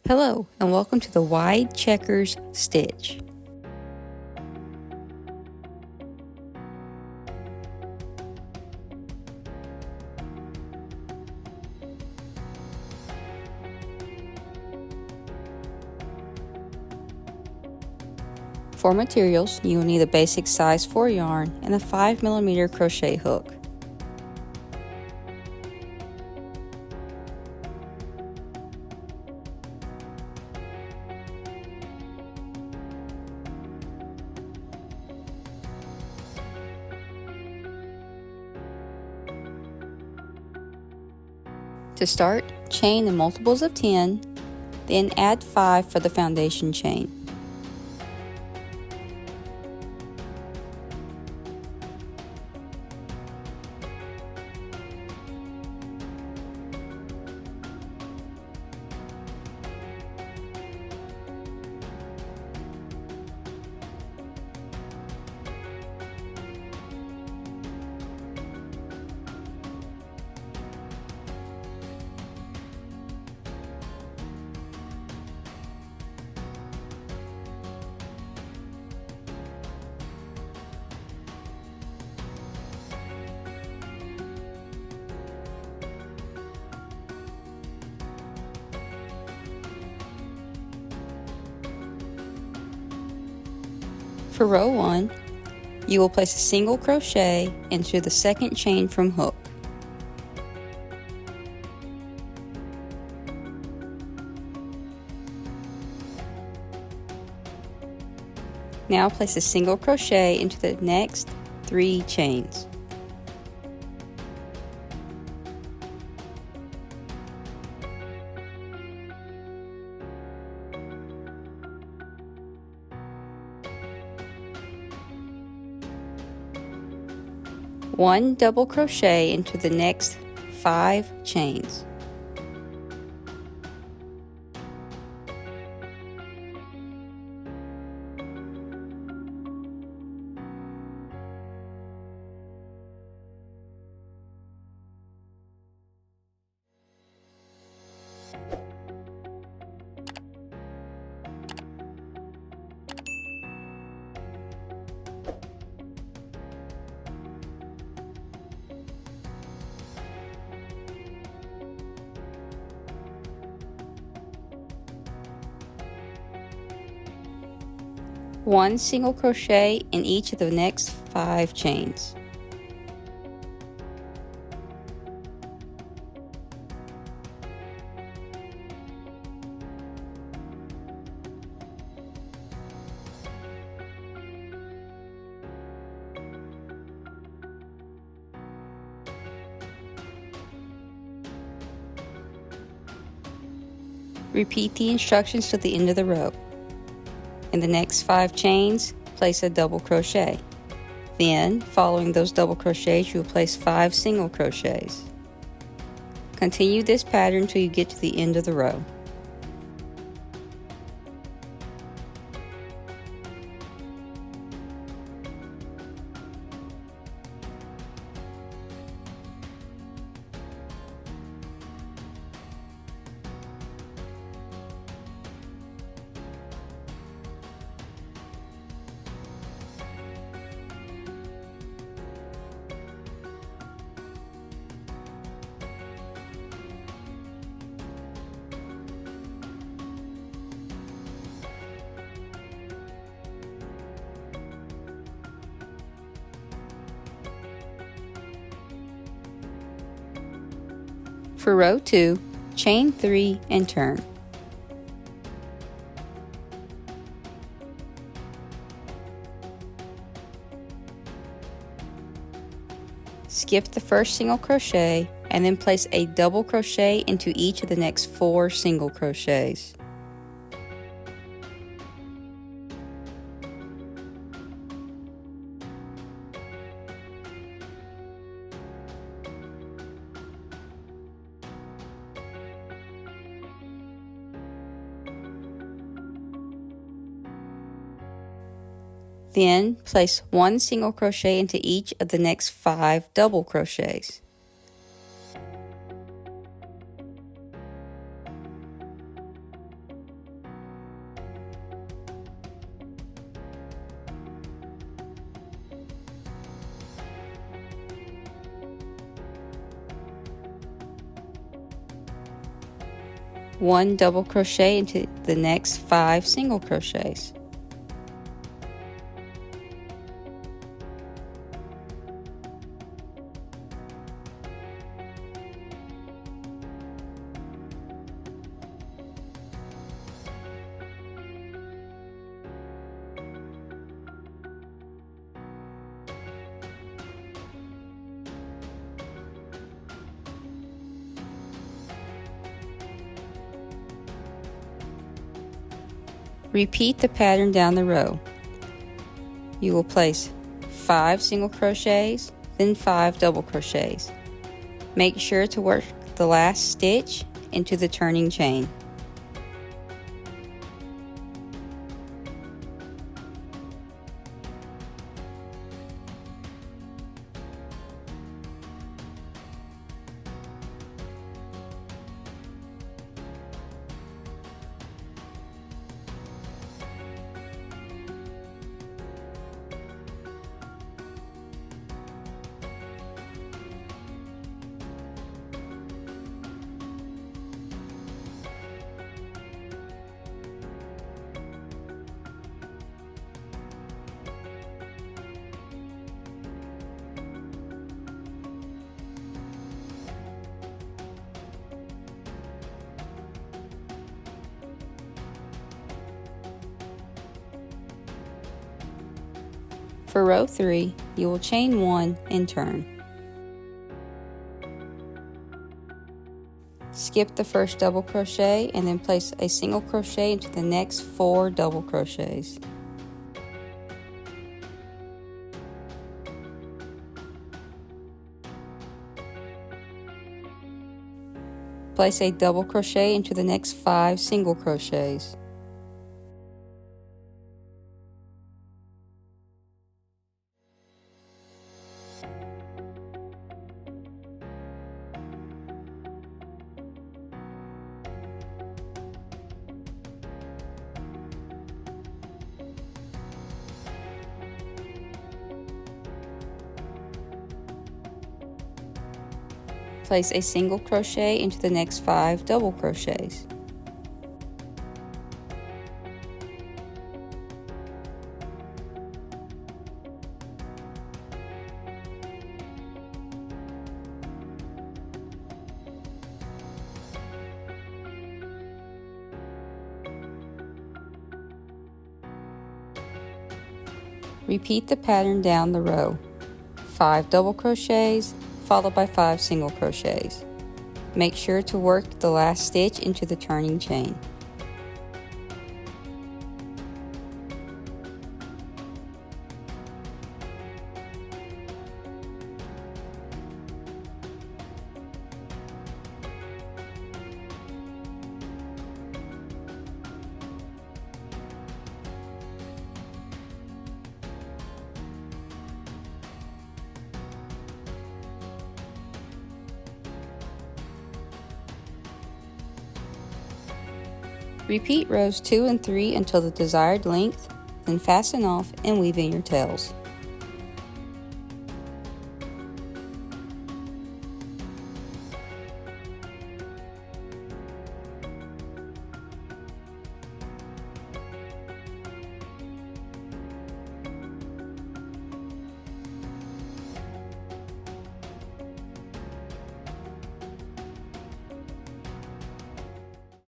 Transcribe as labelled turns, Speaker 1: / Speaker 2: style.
Speaker 1: Hello and welcome to the wide checkers stitch. For materials, you will need a basic size 4 yarn and a 5mm crochet hook. To start, chain in multiples of 10, then add 5 for the foundation chain. For row 1, you will place a single crochet into the second chain from hook. Now place a single crochet into the next 3 chains. One double crochet into the next 5 chains. One single crochet in each of the next 5 chains. Repeat the instructions to the end of the row. In the next 5 chains, place a double crochet. Then, following those double crochets, you will place 5 single crochets. Continue this pattern until you get to the end of the row. For row 2, chain 3 and turn. Skip the first single crochet and then place a double crochet into each of the next 4 single crochets. Then place 1 single crochet into each of the next 5 double crochets. 1 double crochet into the next 5 single crochets. Repeat the pattern down the row. You will place 5 single crochets, then 5 double crochets. Make sure to work the last stitch into the turning chain. For row 3, you will chain 1 and turn. Skip the first double crochet and then place a single crochet into the next 4 double crochets. Place a double crochet into the next 5 single crochets. Place a single crochet into the next 5 double crochets. Repeat the pattern down the row. 5 double crochets followed by 5 single crochets. Make sure to work the last stitch into the turning chain. Repeat rows 2 and 3 until the desired length, then fasten off and weave in your tails.